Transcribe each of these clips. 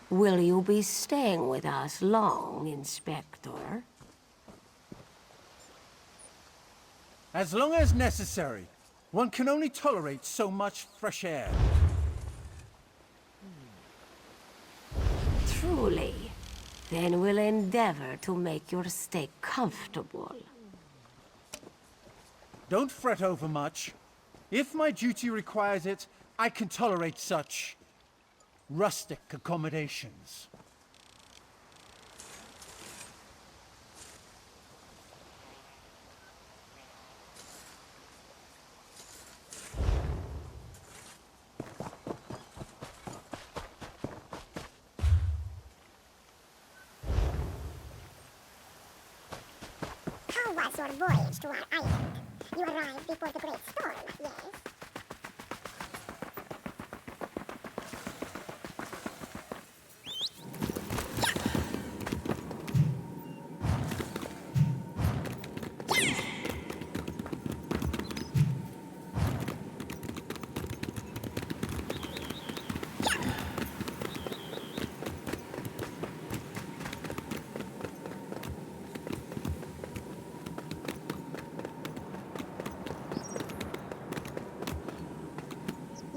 Will you be staying with us long, Inspector? As long as necessary. One can only tolerate so much fresh air. Truly. Then we'll endeavor to make your stay comfortable. Don't fret over much. If my duty requires it, I can tolerate such rustic accommodations. How was your voyage to our island? You arrived before the great storm, yes?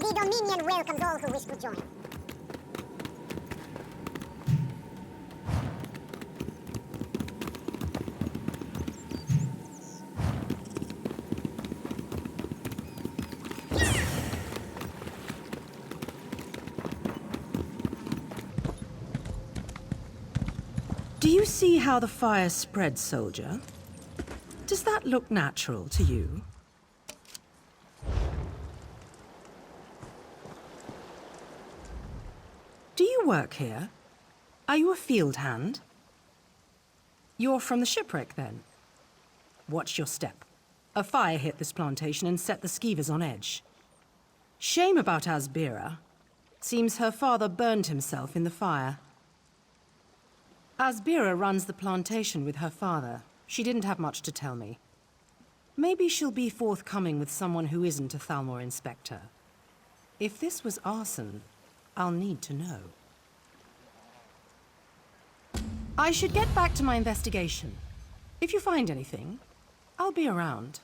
The Dominion welcomes all who wish to join. Do you see how the fire spreads, soldier? Does that look natural to you? Do you work here? Are you a field hand? You're from the shipwreck, then? Watch your step. A fire hit this plantation and set the skeevers on edge. Shame about Asbira. Seems her father burned himself in the fire. Asbira runs the plantation with her father. She didn't have much to tell me. Maybe she'll be forthcoming with someone who isn't a Thalmor inspector. If this was arson, I'll need to know. I should get back to my investigation. If you find anything, I'll be around.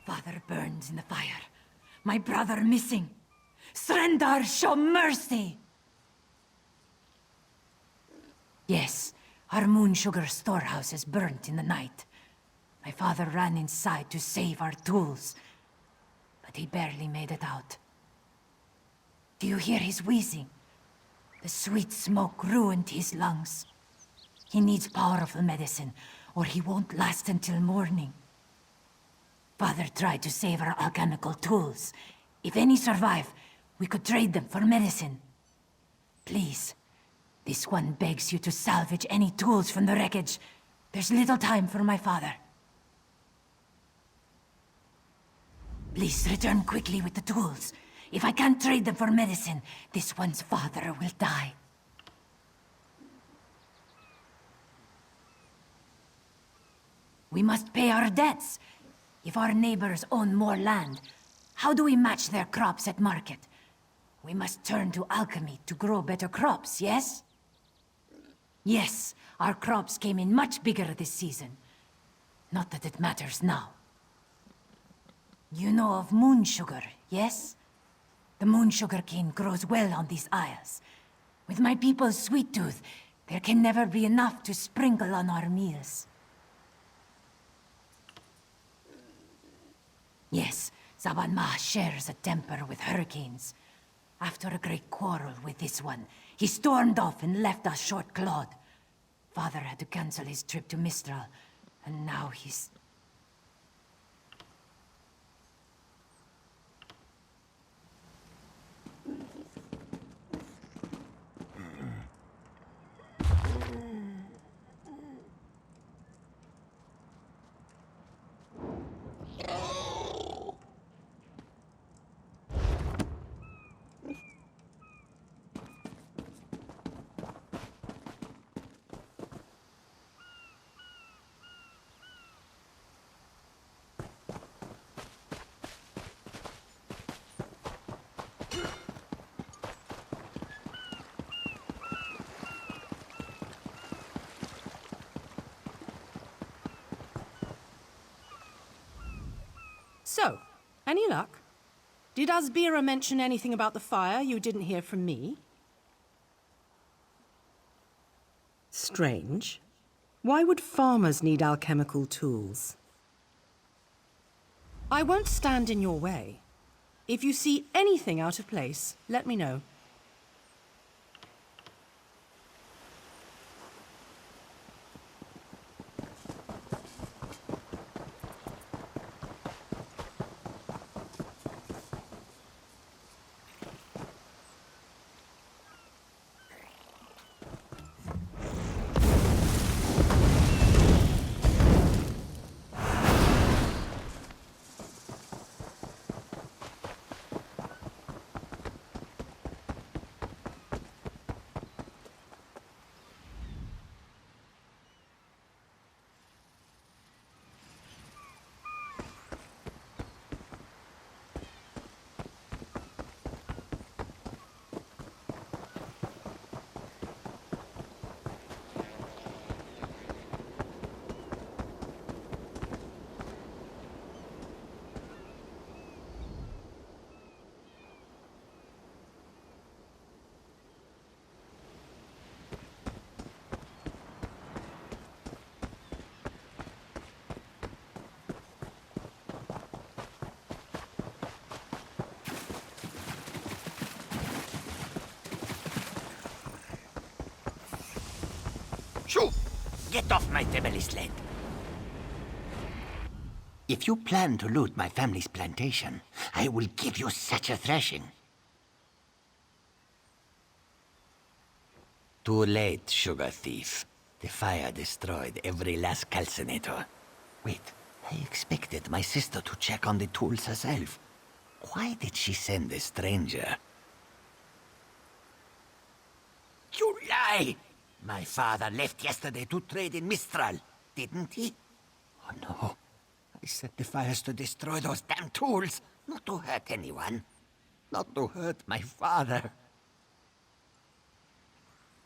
Father burns in the fire. My brother missing. Srendar, show mercy! Yes, our moon sugar storehouse is burnt in the night. My father ran inside to save our tools, but he barely made it out. Do you hear his wheezing? The sweet smoke ruined his lungs. He needs powerful medicine, or he won't last until morning. Father tried to save our alchemical tools. If any survive, we could trade them for medicine. Please, this one begs you to salvage any tools from the wreckage. There's little time for my father. Please return quickly with the tools. If I can't trade them for medicine, this one's father will die. We must pay our debts. If our neighbors own more land, how do we match their crops at market? We must turn to alchemy to grow better crops, yes? Yes, our crops came in much bigger this season. Not that it matters now. You know of moon sugar, yes? The moon sugar cane grows well on these isles. With my people's sweet tooth, there can never be enough to sprinkle on our meals. Yes, Zabanma shares a temper with hurricanes. After a great quarrel with this one, he stormed off and left us short-clawed. Father had to cancel his trip to Mistral, and now he's... So, any luck? Did Asbira mention anything about the fire you didn't hear from me? Strange. Why would farmers need alchemical tools? I won't stand in your way. If you see anything out of place, let me know. Shoo! Get off my family land. If you plan to loot my family's plantation, I will give you such a thrashing. Too late, sugar thief. The fire destroyed every last calcinator. Wait, I expected my sister to check on the tools herself. Why did she send a stranger? You lie! My father left yesterday to trade in Mistral, didn't he? Oh no. I set the fires to destroy those damn tools, not to hurt anyone. Not to hurt my father.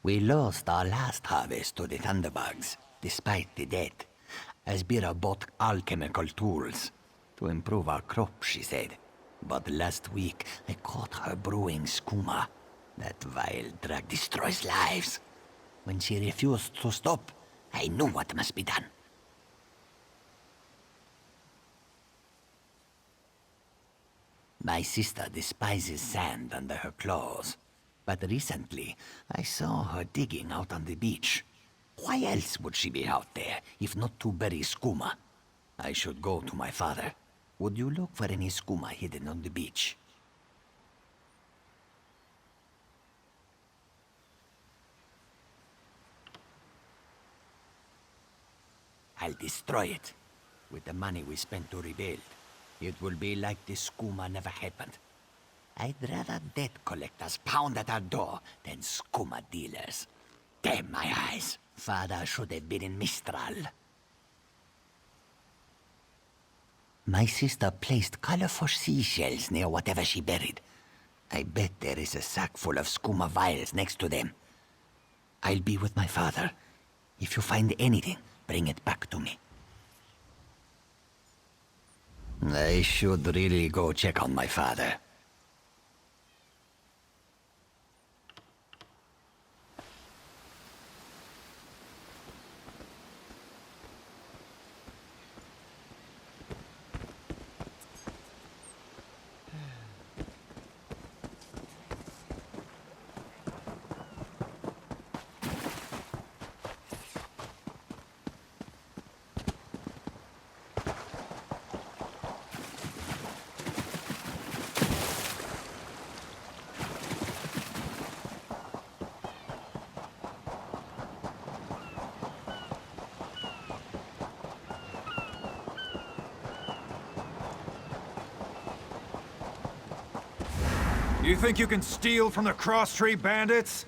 We lost our last harvest to the thunderbugs, despite the debt. Asbira bought alchemical tools to improve our crop, she said. But last week, I caught her brewing skooma. That vile drug destroys lives. When she refused to stop, I knew what must be done. My sister despises sand under her claws. But recently, I saw her digging out on the beach. Why else would she be out there, if not to bury skooma? I should go to my father. Would you look for any skooma hidden on the beach? I'll destroy it. With the money we spent to rebuild, it will be like the skooma never happened. I'd rather debt collectors pound at our door than skooma dealers. Damn my eyes. Father should have been in Mistral. My sister placed colorful seashells near whatever she buried. I bet there is a sack full of skooma vials next to them. I'll be with my father. If you find anything, bring it back to me. I should really go check on my father. You think you can steal from the cross-tree bandits?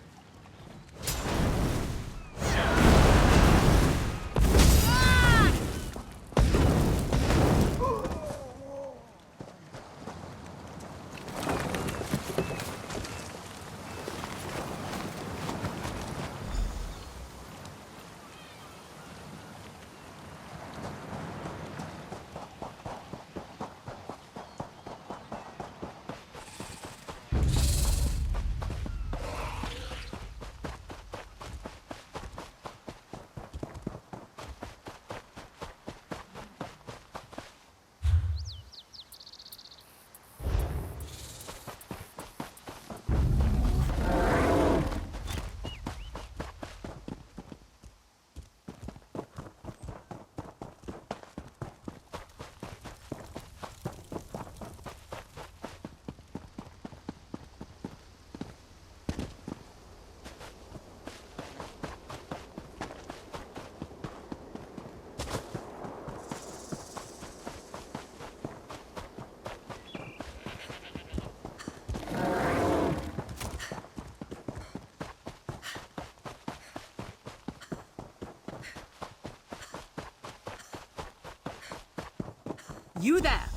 You there!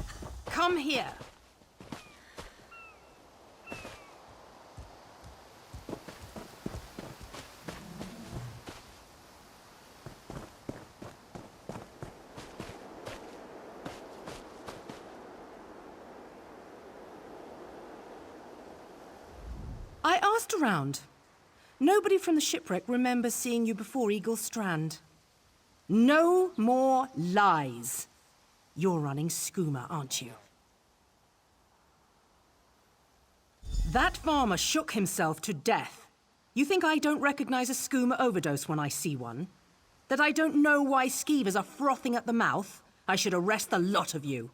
Come here! I asked around. Nobody from the shipwreck remembers seeing you before Eagle Strand. No more lies. You're running skooma, aren't you? That farmer shook himself to death. You think I don't recognize a skooma overdose when I see one? That I don't know why skeevers are frothing at the mouth? I should arrest the lot of you.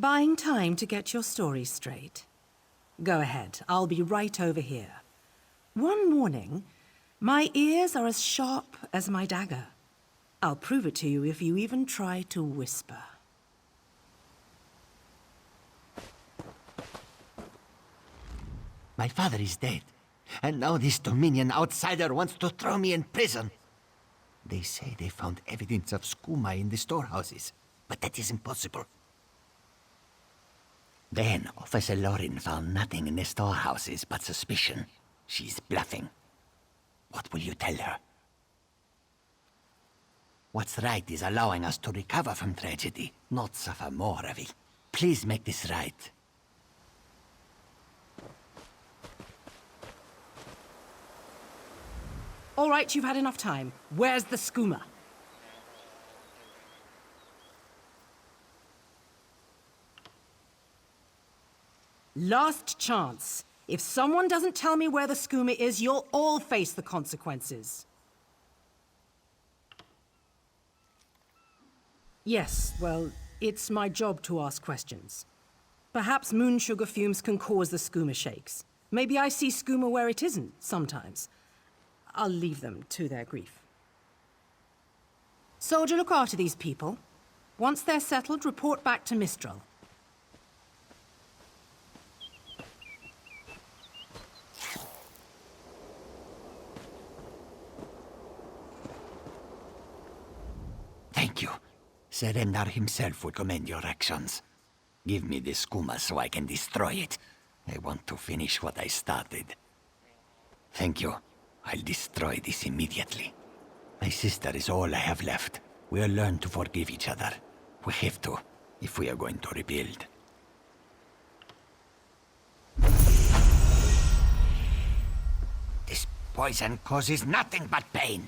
Buying time to get your story straight? Go ahead, I'll be right over here. One morning, my ears are as sharp as my dagger. I'll prove it to you if you even try to whisper. My father is dead, and now this Dominion outsider wants to throw me in prison. They say they found evidence of skooma in the storehouses, but that is impossible. Then Officer Lauren found nothing in the storehouses but suspicion. She's bluffing. What will you tell her? What's right is allowing us to recover from tragedy, not suffer more of it. Please make this right. All right, you've had enough time. Where's the skooma? Last chance. If someone doesn't tell me where the skooma is, you'll all face the consequences. Yes, well, it's my job to ask questions. Perhaps moon sugar fumes can cause the skooma shakes. Maybe I see skooma where it isn't, sometimes. I'll leave them to their grief. Soldier, look after these people. Once they're settled, report back to Mistral. Thank you. Serendar himself would commend your actions. Give me the skooma so I can destroy it. I want to finish what I started. Thank you. I'll destroy this immediately. My sister is all I have left. We'll learn to forgive each other. We have to, if we are going to rebuild. This poison causes nothing but pain.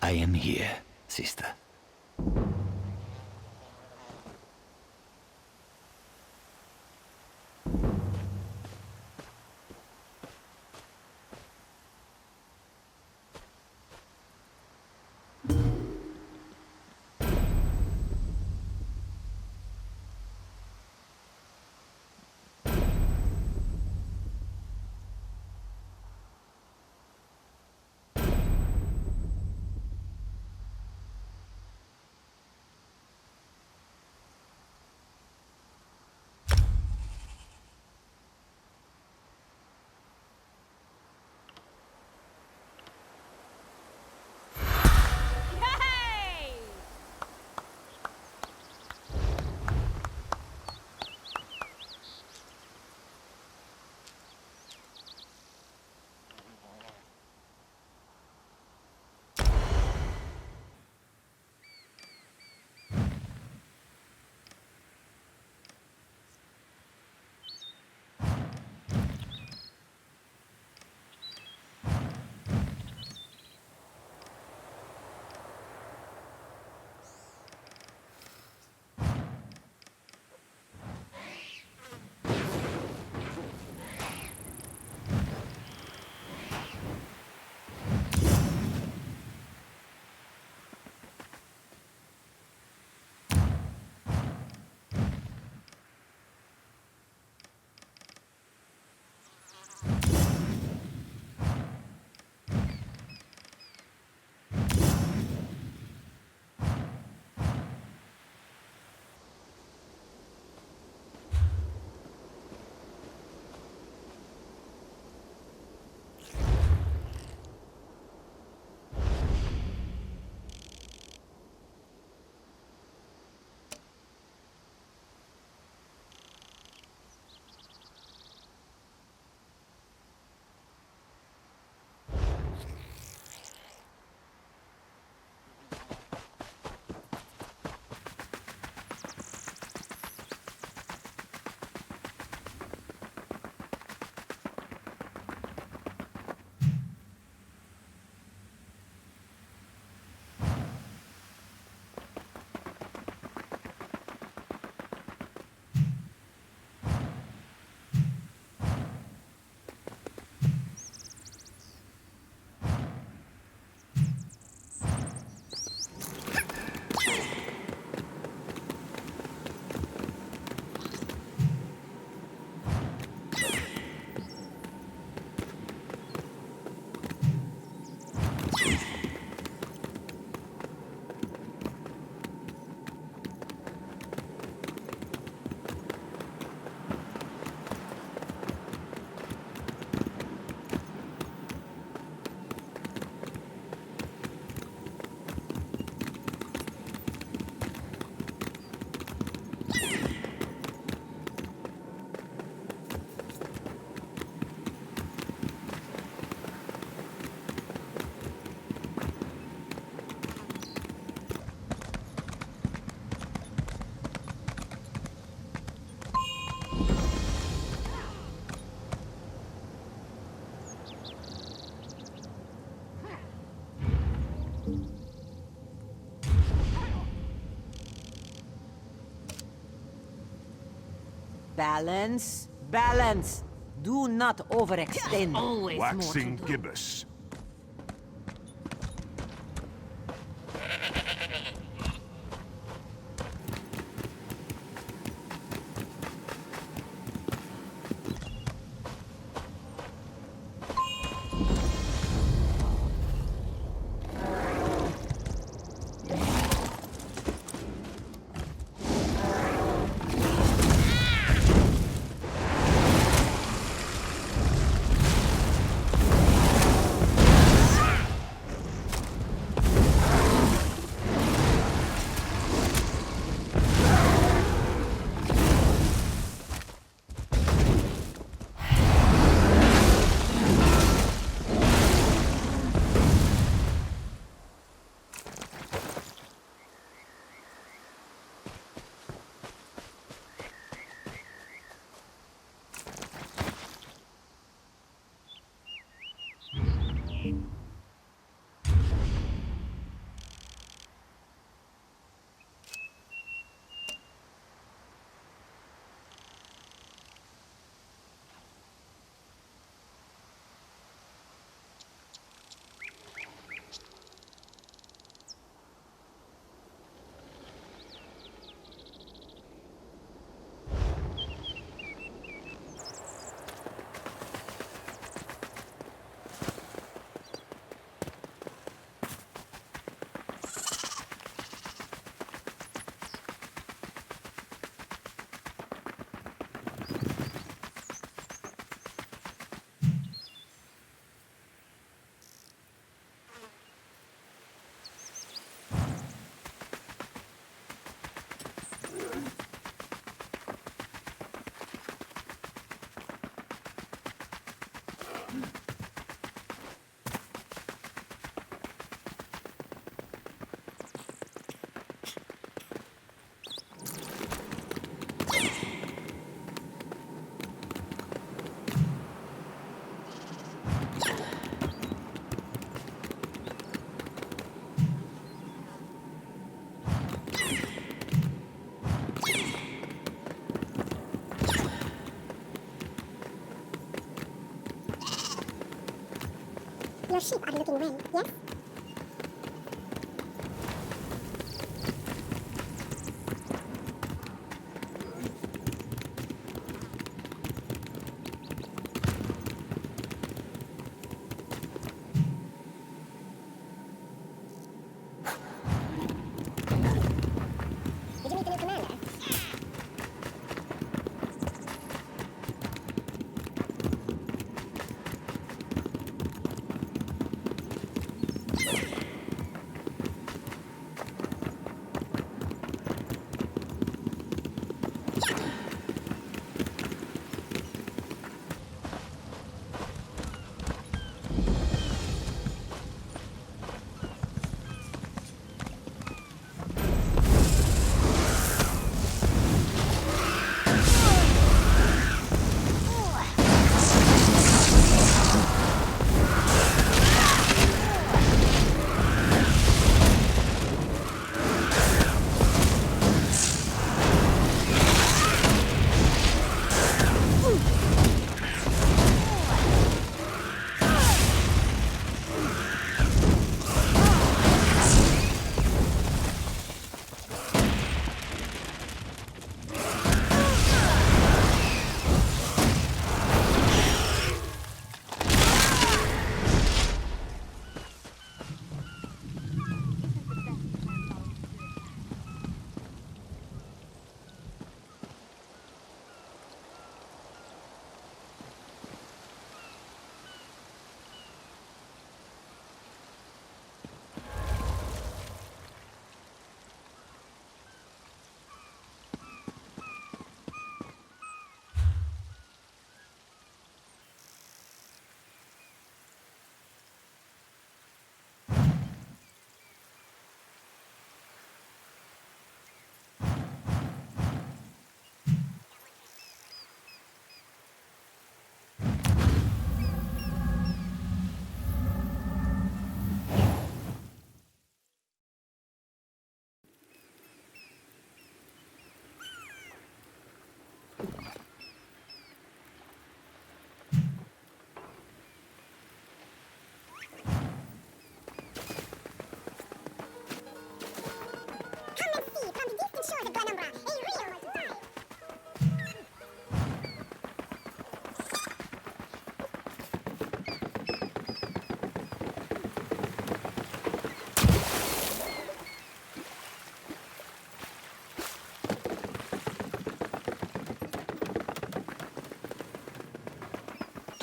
I am here, sister. Balance. Balance. Do not overextend. Always Waxing more to do. gibbous. Your sheep are looking well, yes? Did you meet the new commander?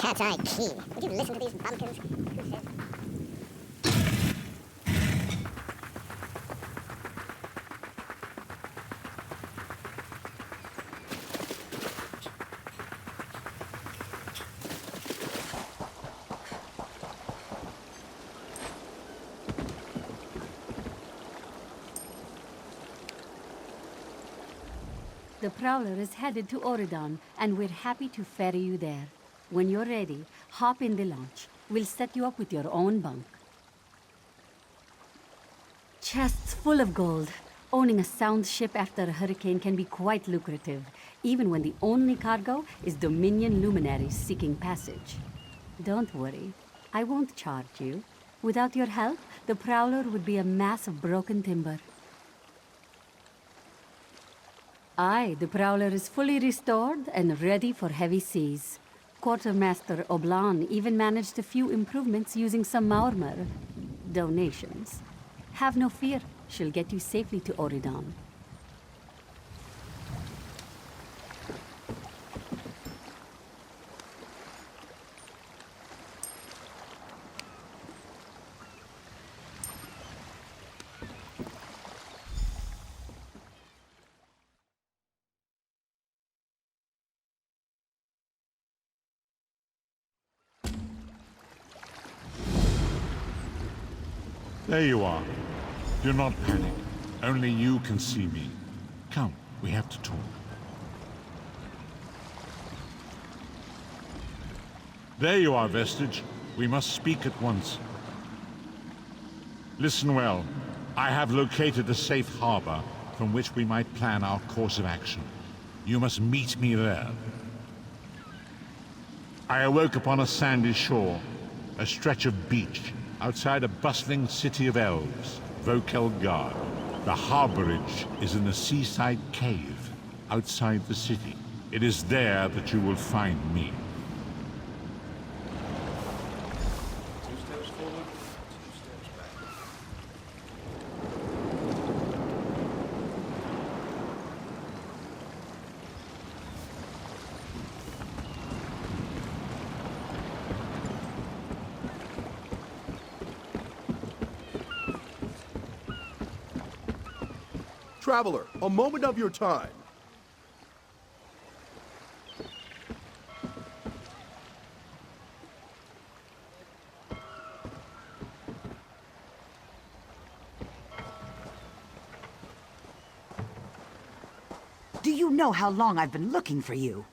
cat's eye keen. Would you listen to these bumpkins? Who says? The Prowler is headed to Auridon, and we're happy to ferry you there. When you're ready, hop in the launch. We'll set you up with your own bunk. Chests full of gold. Owning a sound ship after a hurricane can be quite lucrative, even when the only cargo is Dominion luminaries seeking passage. Don't worry, I won't charge you. Without your help, the Prowler would be a mass of broken timber. Aye, the Prowler is fully restored and ready for heavy seas. Quartermaster Oblan even managed a few improvements using some Maormer donations. Have no fear, she'll get you safely to Auridon. There you are. Do not panic. Only you can see me. Come, we have to talk. There you are, Vestige. We must speak at once. Listen well. I have located a safe harbor from which we might plan our course of action. You must meet me there. I awoke upon a sandy shore, a stretch of beach, outside a bustling city of elves, Vokelgard. The harborage is in a seaside cave outside the city. It is there that you will find me. Traveler, a moment of your time. Do you know how long I've been looking for you?